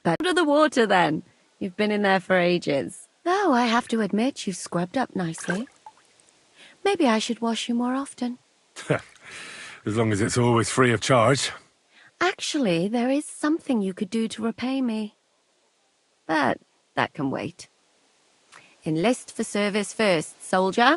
But under the water, then. You've been in there for ages. Though I have to admit you've scrubbed up nicely. Maybe I should wash you more often. As long as it's always free of charge. Actually, there is something you could do to repay me. But that can wait. Enlist for service first, soldier.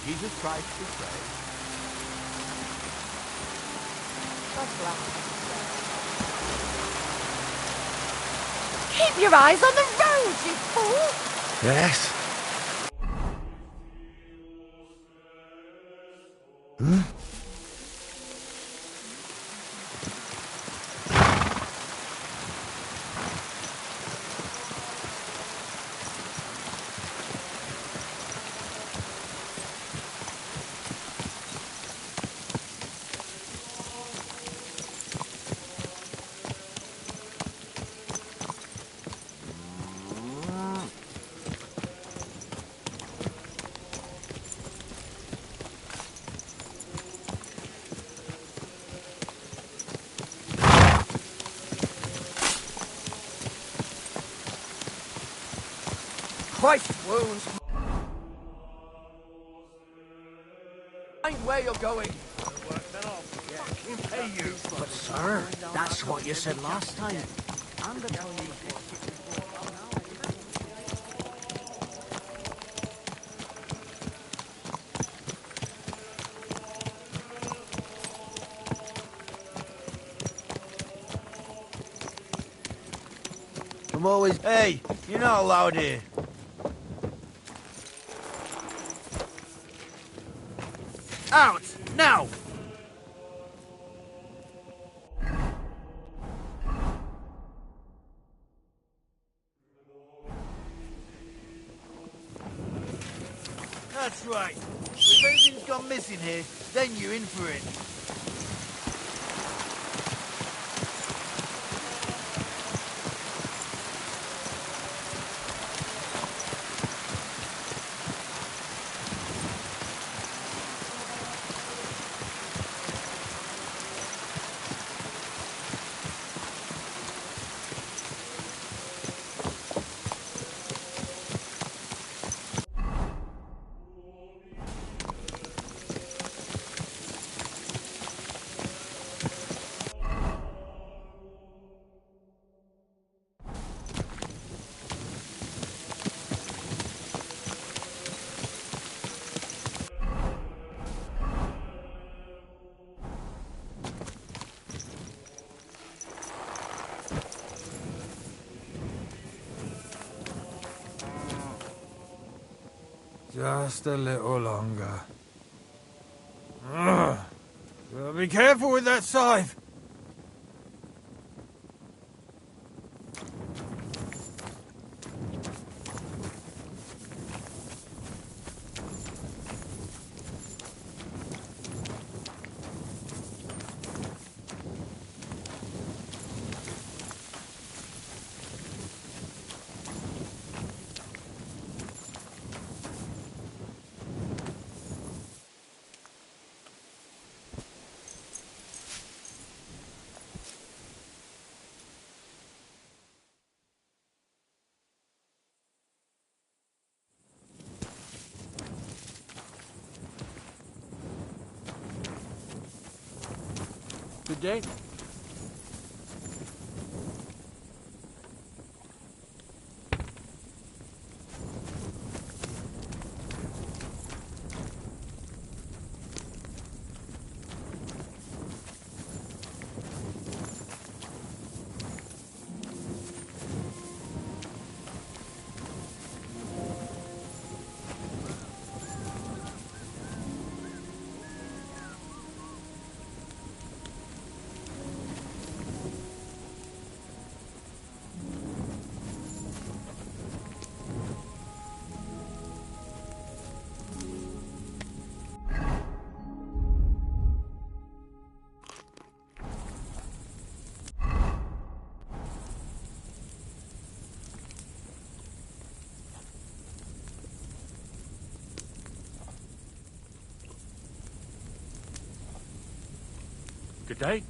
Jesus Christ is praised. Keep your eyes on the road, you fool! Yes. Huh? Christ wounds. Mind where you're going. Pay you. But sir, that's what you said last time. I'm always... Hey, you're not allowed here. Out! Now! That's right. If anything's gone missing here, then you're in for it. Just a little longer. Ugh. Well, be careful with that scythe. Good day. Good day.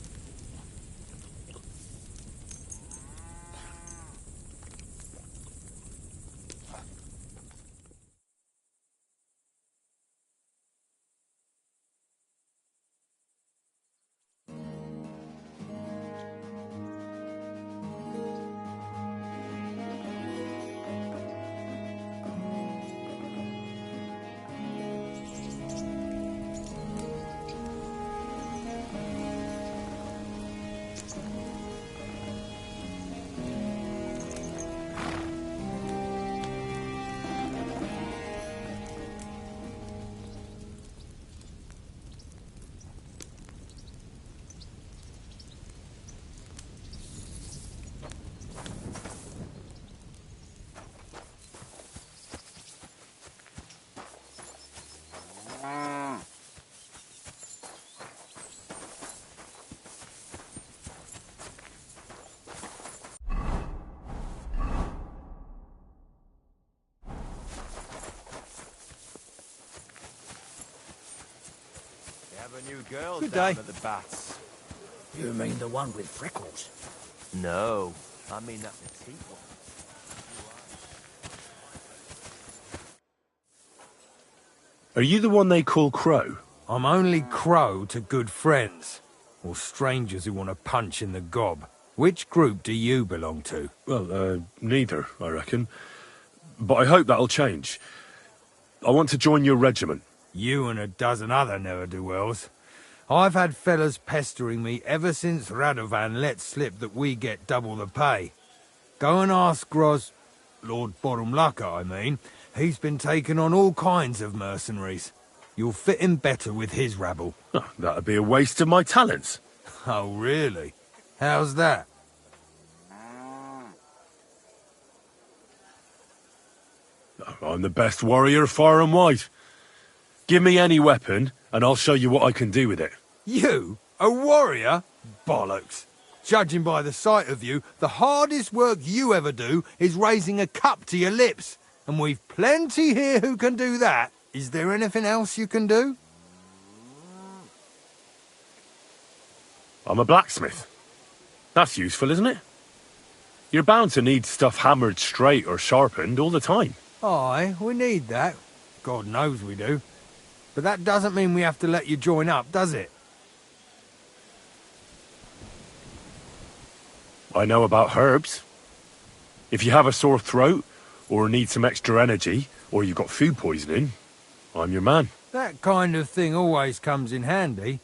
Have a new girl Good down day. at the Bats. You mean the one with freckles? No, I mean that petite one. Are you the one they call Crow? I'm only Crow to good friends. Or strangers who want to punch in the gob. Which group do you belong to? Well, neither, I reckon. But I hope that'll change. I want to join your regiment. You and a dozen other ne'er-do-wells. I've had fellas pestering me ever since Radovan let slip that we get double the pay. Go and ask Lord Borumlaka, I mean. He's been taking on all kinds of mercenaries. You'll fit in better with his rabble. Oh, that'd be a waste of my talents. Oh, really? How's that? I'm the best warrior far and wide. Give me any weapon, and I'll show you what I can do with it. You? A warrior? Bollocks. Judging by the sight of you, the hardest work you ever do is raising a cup to your lips. And we've plenty here who can do that. Is there anything else you can do? I'm a blacksmith. That's useful, isn't it? You're bound to need stuff hammered straight or sharpened all the time. Aye, we need that. God knows we do. But that doesn't mean we have to let you join up, does it? I know about herbs. If you have a sore throat, or need some extra energy, or you've got food poisoning, I'm your man. That kind of thing always comes in handy.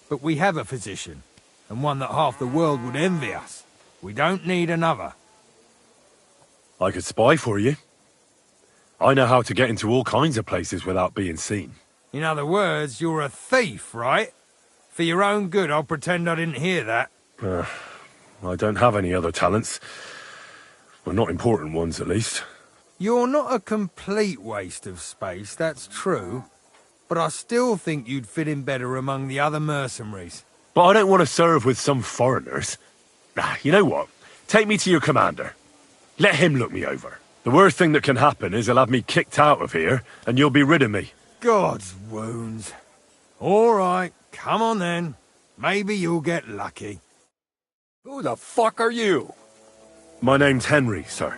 But we have a physician, and one that half the world would envy us. We don't need another. I could spy for you. I know how to get into all kinds of places without being seen. In other words, you're a thief, right? For your own good, I'll pretend I didn't hear that. I don't have any other talents. Well, not important ones, at least. You're not a complete waste of space, that's true. But I still think you'd fit in better among the other mercenaries. But I don't want to serve with some foreigners. You know what? Take me to your commander. Let him look me over. The worst thing that can happen is he'll have me kicked out of here, and you'll be rid of me. God's wounds. All right, come on then. Maybe you'll get lucky. Who the fuck are you? My name's Henry, sir,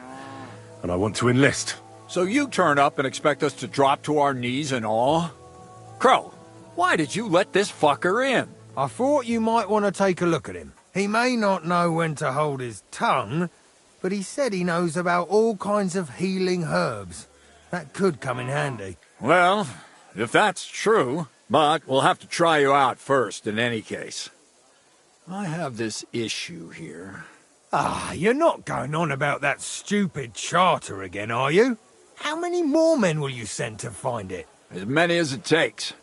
and I want to enlist. So you turn up and expect us to drop to our knees in awe? Crow, why did you let this fucker in? I thought you might want to take a look at him. He may not know when to hold his tongue, but he said he knows about all kinds of healing herbs. That could come in handy. Well, if that's true, but we'll have to try you out first in any case. I have this issue here. Ah, you're not going on about that stupid charter again, are you? How many more men will you send to find it? As many as it takes.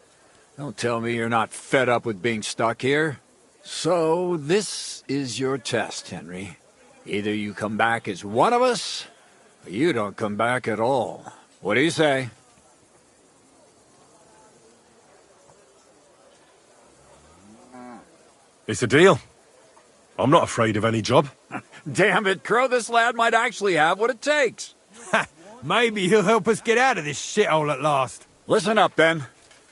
Don't tell me you're not fed up with being stuck here. So, this is your test, Henry. Either you come back as one of us, or you don't come back at all. What do you say? It's a deal. I'm not afraid of any job. Damn it, Crow, this lad might actually have what it takes. Maybe he'll help us get out of this shithole at last. Listen up, then.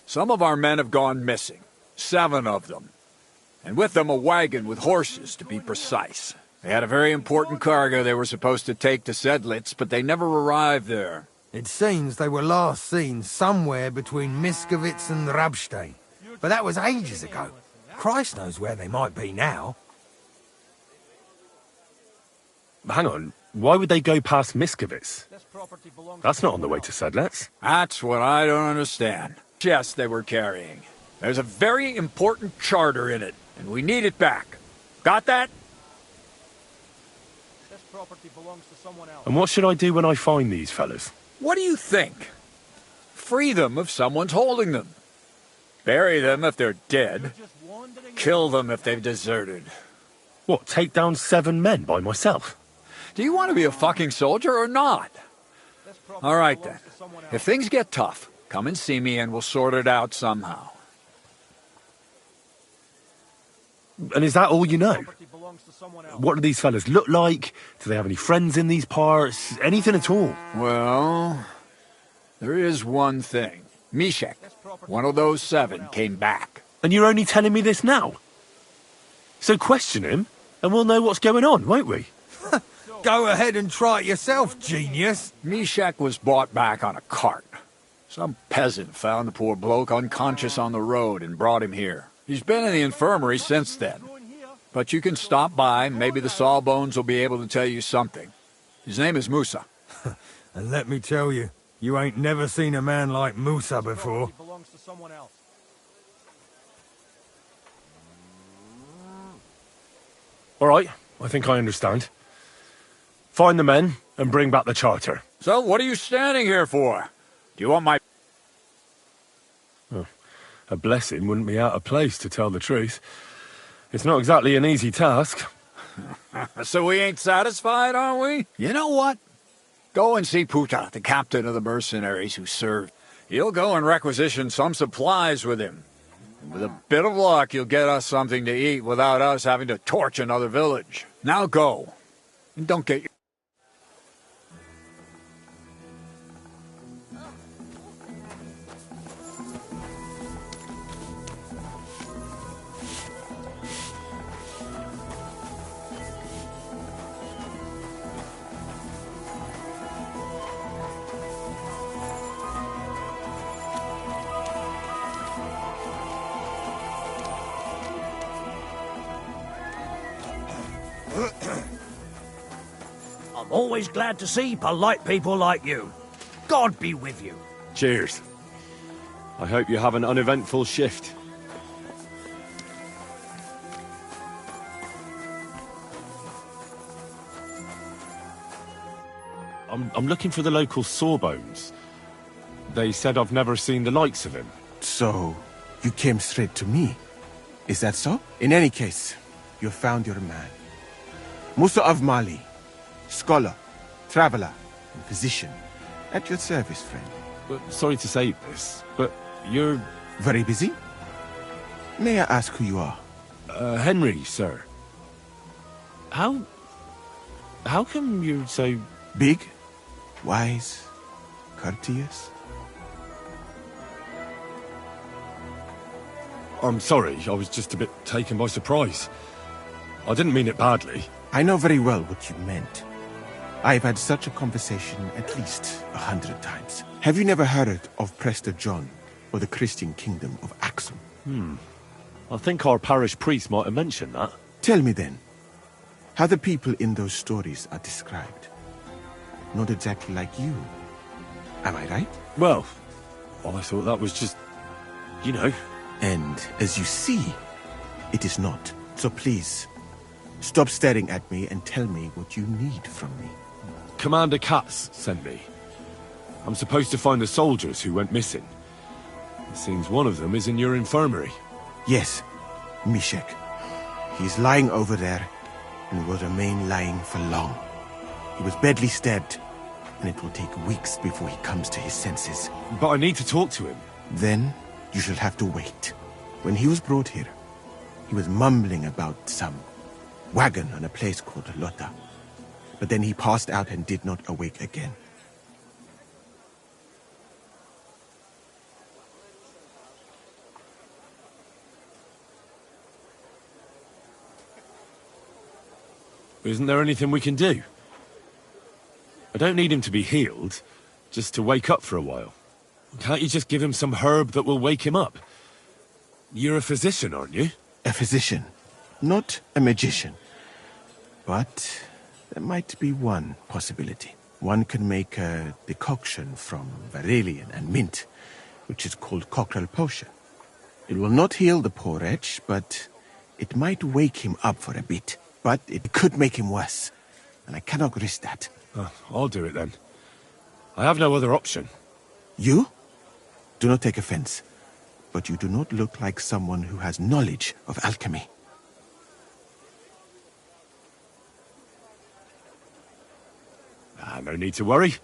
Some of our men have gone missing. 7 of them. And with them a wagon with horses, to be precise. They had a very important cargo they were supposed to take to Sedlitz, but they never arrived there. It seems they were last seen somewhere between Miskovitz and Rabstein. But that was ages ago. Christ knows where they might be now. Hang on, why would they go past Miskovitz? That's not on the way to Sedlitz. That's what I don't understand. Yes, they were carrying. There's a very important charter in it, and we need it back. Got that? This property belongs to someone else. And what should I do when I find these fellas? What do you think? Free them if someone's holding them. Bury them if they're dead. Kill them if they've deserted. What, take down 7 men by myself? Do you want to be a fucking soldier or not? All right, then. If things get tough, come and see me and we'll sort it out somehow. And is that all you know? What do these fellas look like? Do they have any friends in these parts? Anything at all? Well, there is one thing. Mishek, one of those 7, came back. And you're only telling me this now? So question him, and we'll know what's going on, won't we? Go ahead and try it yourself, genius. Mishek was brought back on a cart. Some peasant found the poor bloke unconscious on the road and brought him here. He's been in the infirmary since then. But you can stop by, maybe the Sawbones will be able to tell you something. His name is Musa. And let me tell you, you ain't never seen a man like Musa before. All right, I think I understand. Find the men and bring back the charter. So what are you standing here for? Do you want my... Oh, a blessing wouldn't be out of place, to tell the truth. It's not exactly an easy task. So we ain't satisfied, are we? You know what? Go and see Puta, the captain of the mercenaries who served. He'll go and requisition some supplies with him. And with a bit of luck, you'll get us something to eat without us having to torch another village. Now go. And don't get... I'm always glad to see polite people like you. God be with you. Cheers. I hope you have an uneventful shift. I'm looking for the local Sawbones. They said I've never seen the likes of him. So, you came straight to me. Is that so? In any case, you found your man. Musa of Mali, scholar, traveler, and physician. At your service, friend. But sorry to say this, but you're... Very busy? May I ask who you are? Henry, sir. How come you're so... Big, wise, courteous? I'm sorry, I was just a bit taken by surprise. I didn't mean it badly. I know very well what you meant. I've had such a conversation at least 100 times. Have you never heard of Prester John, or the Christian kingdom of Axum? I think our parish priest might have mentioned that. Tell me then, how the people in those stories are described. Not exactly like you. Am I right? Well, I thought that was just... you know... And as you see, it is not. So please, stop staring at me and tell me what you need from me. Commander Katz sent me. I'm supposed to find the soldiers who went missing. It seems one of them is in your infirmary. Yes, Mishek. He's lying over there, and will remain lying for long. He was badly stabbed, and it will take weeks before he comes to his senses. But I need to talk to him. Then, you shall have to wait. When he was brought here, he was mumbling about some wagon on a place called Lota. But then he passed out and did not awake again. Isn't there anything we can do? I don't need him to be healed, just to wake up for a while. Can't you just give him some herb that will wake him up? You're a physician, aren't you? A physician, not a magician. But there might be one possibility. One can make a decoction from verilion and mint, which is called cockerel potion. It will not heal the poor wretch, but it might wake him up for a bit. But it could make him worse, and I cannot risk that. I'll do it then. I have no other option. You? Do not take offense, but you do not look like someone who has knowledge of alchemy. No need to worry.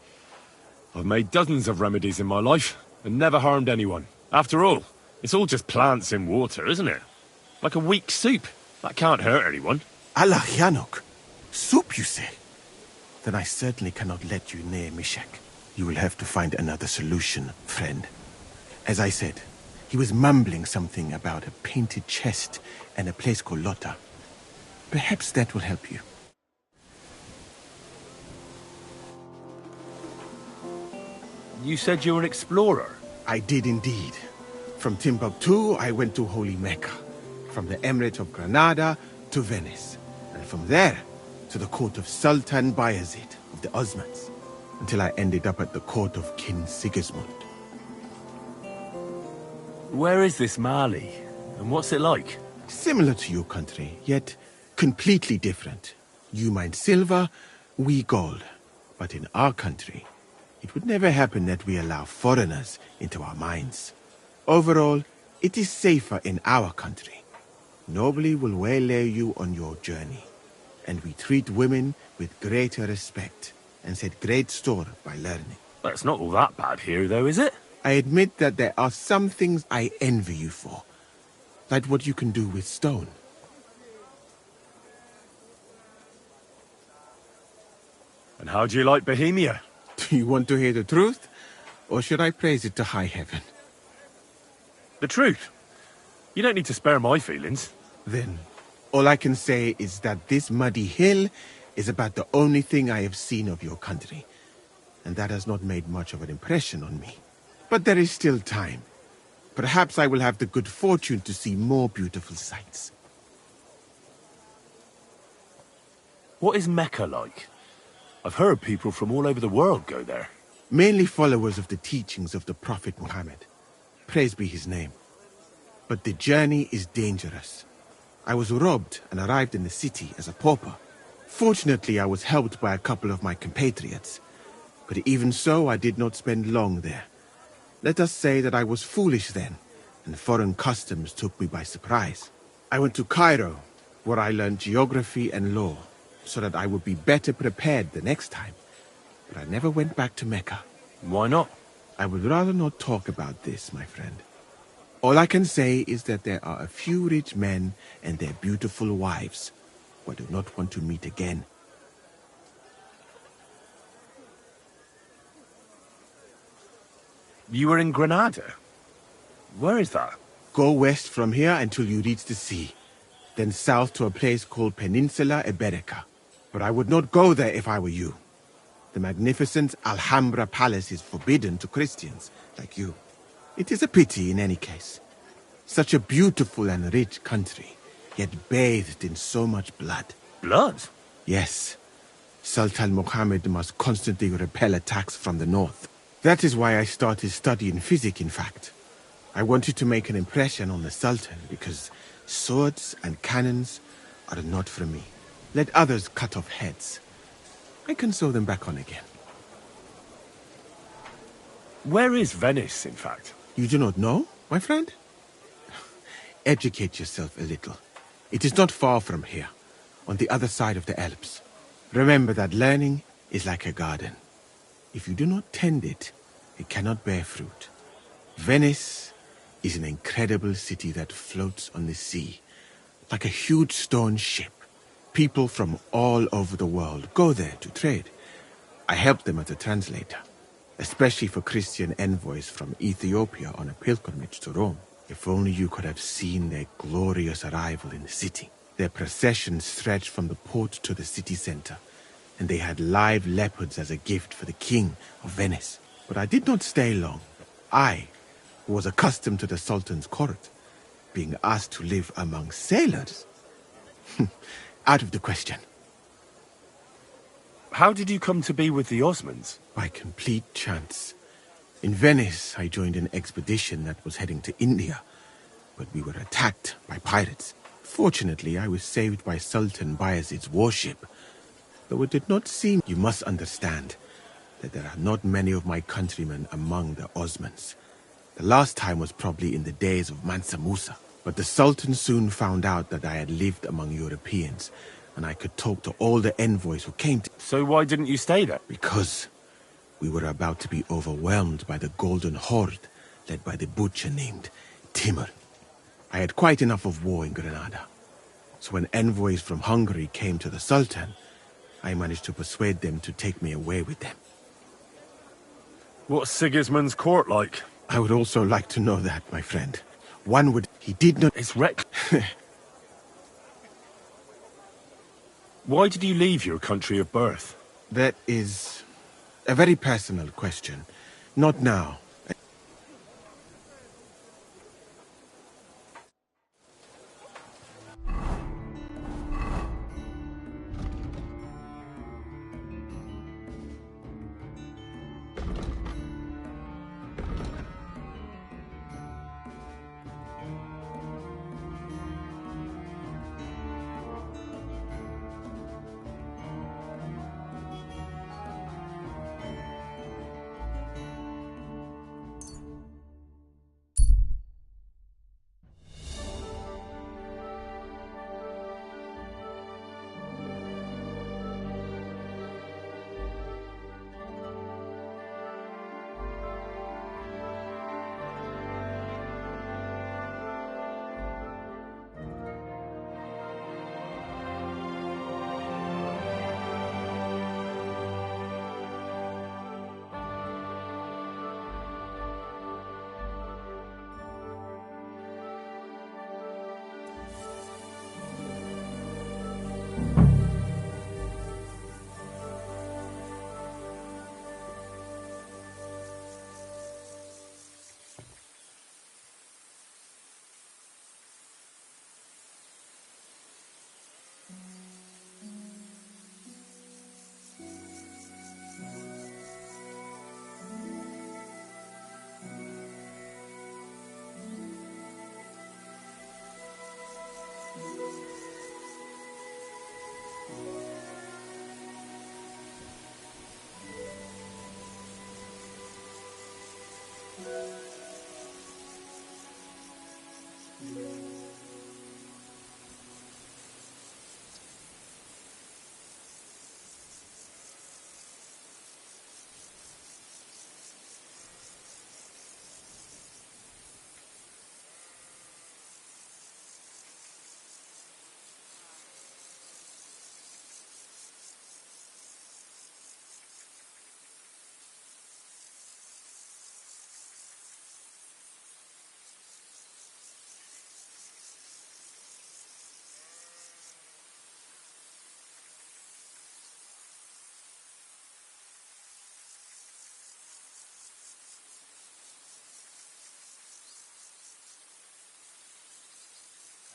I've made dozens of remedies in my life, and never harmed anyone. After all, it's all just plants in water, isn't it? Like a weak soup. That can't hurt anyone. Allah Yanok. Soup, you say? Then I certainly cannot let you near Mishek. You will have to find another solution, friend. As I said, he was mumbling something about a painted chest and a place called Lota. Perhaps that will help you. You said you were an explorer? I did indeed. From Timbuktu, I went to Holy Mecca. From the Emirate of Granada to Venice. And from there to the court of Sultan Bayezid of the Osmans, until I ended up at the court of King Sigismund. Where is this Mali? And what's it like? Similar to your country, yet completely different. You mine silver, we gold. But in our country, it would never happen that we allow foreigners into our mines. Overall, it is safer in our country. Nobody will waylay you on your journey. And we treat women with greater respect and set great store by learning. Well, it's not all that bad here, though, is it? I admit that there are some things I envy you for. Like what you can do with stone. And how do you like Bohemia? Do you want to hear the truth? Or should I praise it to high heaven? The truth. You don't need to spare my feelings. Then, all I can say is that this muddy hill is about the only thing I have seen of your country. And that has not made much of an impression on me. But there is still time. Perhaps I will have the good fortune to see more beautiful sights. What is Mecca like? I've heard people from all over the world go there. Mainly followers of the teachings of the Prophet Muhammad. Praise be his name. But the journey is dangerous. I was robbed and arrived in the city as a pauper. Fortunately, I was helped by a couple of my compatriots. But even so, I did not spend long there. Let us say that I was foolish then, and foreign customs took me by surprise. I went to Cairo, where I learned geography and law, so that I would be better prepared the next time. But I never went back to Mecca. Why not? I would rather not talk about this, my friend. All I can say is that there are a few rich men and their beautiful wives who I do not want to meet again. You were in Granada? Where is that? Go west from here until you reach the sea, then south to a place called Peninsula Iberica. But I would not go there if I were you. The magnificent Alhambra Palace is forbidden to Christians like you. It is a pity in any case. Such a beautiful and rich country, yet bathed in so much blood. Blood? Yes. Sultan Mohammed must constantly repel attacks from the north. That is why I started studying physics, in fact. I wanted to make an impression on the Sultan, because swords and cannons are not for me. Let others cut off heads. I can sew them back on again. Where is Venice, in fact? You do not know, my friend? Educate yourself a little. It is not far from here, on the other side of the Alps. Remember that learning is like a garden. If you do not tend it, it cannot bear fruit. Venice is an incredible city that floats on the sea, like a huge stone ship. People from all over the world go there to trade. I help them as a translator, especially for Christian envoys from Ethiopia on a pilgrimage to Rome. If only you could have seen their glorious arrival in the city. Their procession stretched from the port to the city center, and they had live leopards as a gift for the king of Venice. But I did not stay long. I, who was accustomed to the Sultan's court, being asked to live among sailors, out of the question. How did you come to be with the Osmans? By complete chance. In Venice, I joined an expedition that was heading to India, but we were attacked by pirates. Fortunately, I was saved by Sultan Bayezid's warship, though it did not seem. You must understand that there are not many of my countrymen among the Osmans. The last time was probably in the days of Mansa Musa, but the Sultan soon found out that I had lived among Europeans, and I could talk to all the envoys who came to. So why didn't you stay there? Because we were about to be overwhelmed by the Golden Horde, led by the butcher named Timur. I had quite enough of war in Granada. So when envoys from Hungary came to the Sultan, I managed to persuade them to take me away with them. What's Sigismund's court like? I would also like to know that, my friend. One would... He did not... It's wrecked. Why did you leave your country of birth? That is a very personal question. Not now.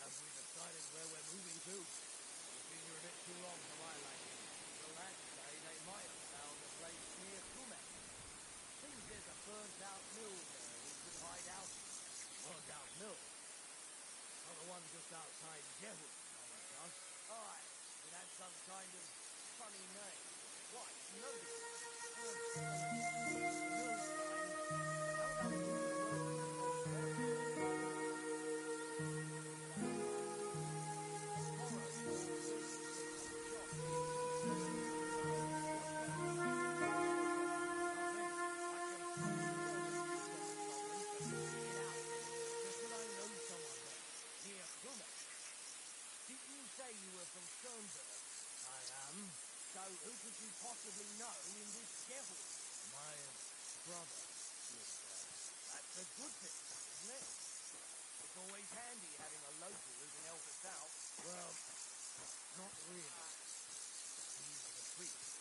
Have we decided where we're moving to? You've been here a bit too long for my liking. The lads say they might have found a place near Kumek. Seems there's a burnt-out mill there we could hide out in. Burnt-out mill? Not the one just outside Jehud, by any chance? Aye, it had some kind of funny name. What, you know this? Didn't you say you were from Schoenberg? I am. So who could you possibly know in this Jehud? My brother lives there. That's a good thing, isn't it? It's always handy having a local who can help us out. Well, not really. He's the priest.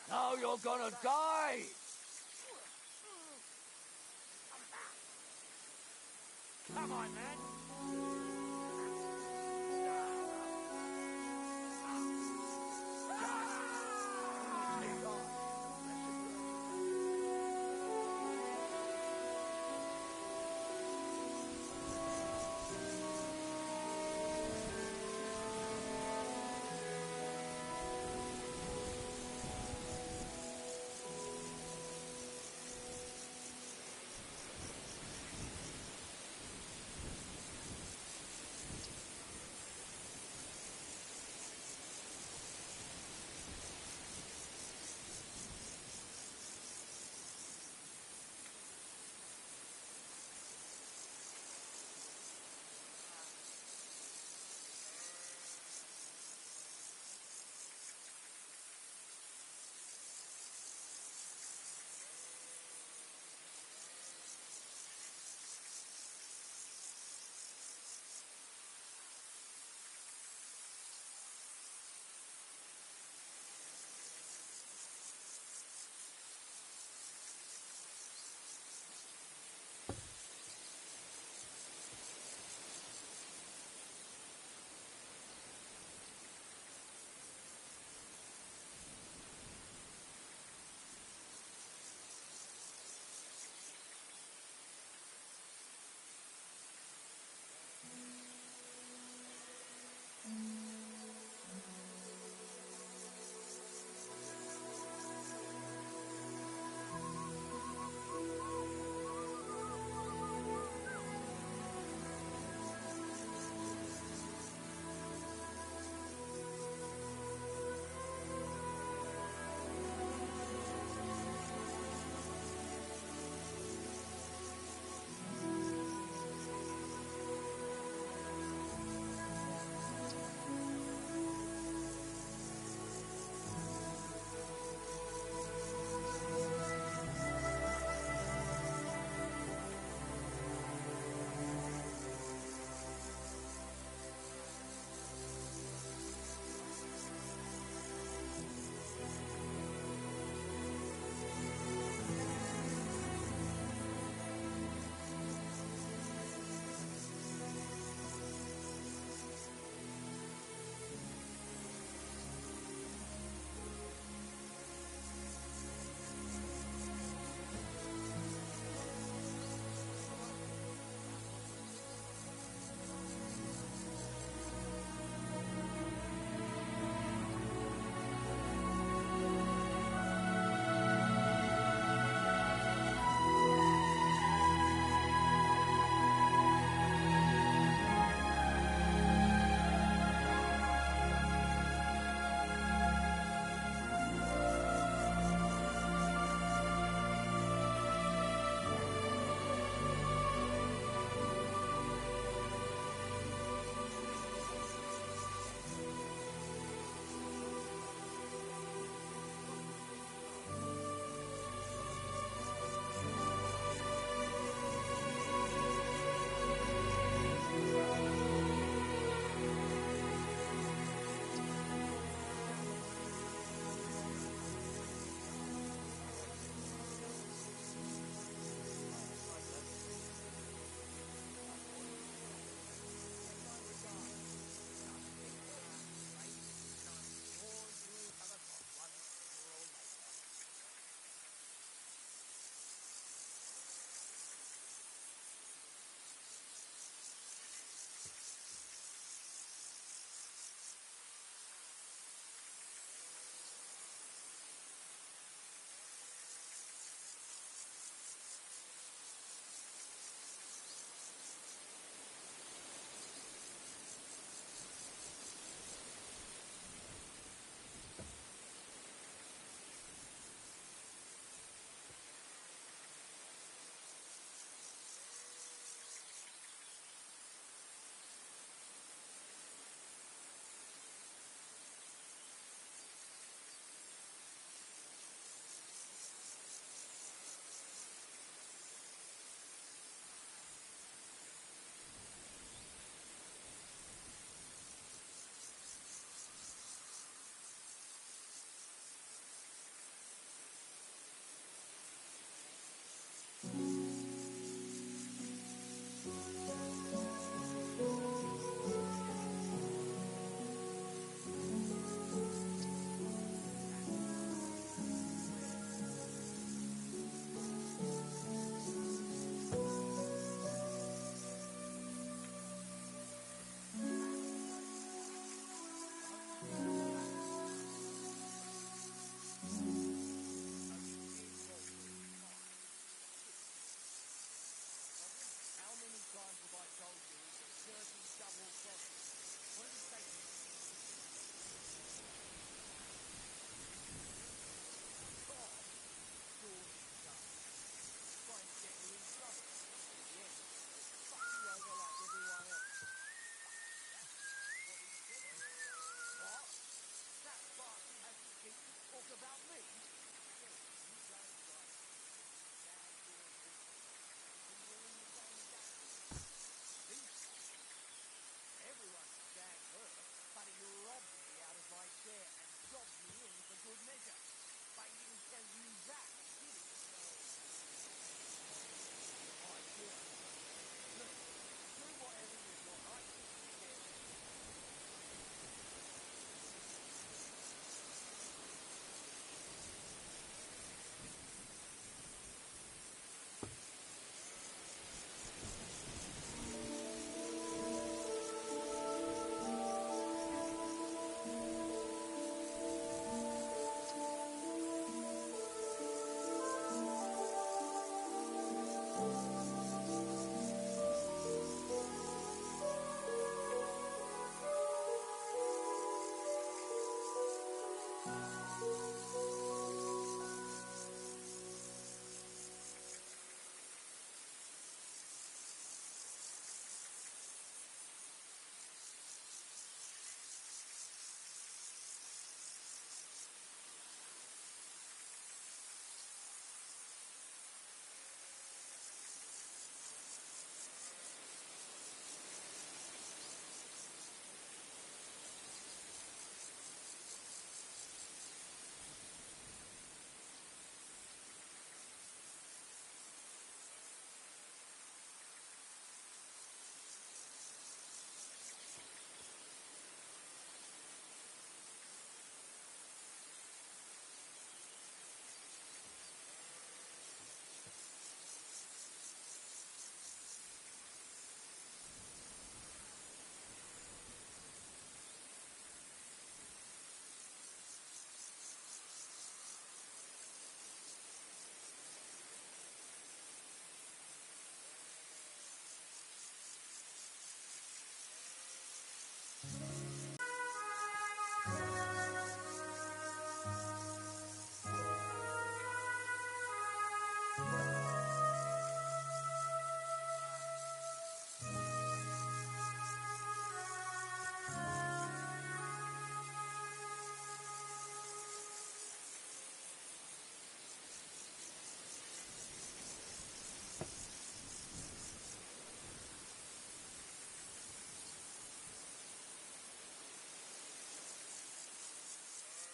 Now you're gonna die! Come on, man!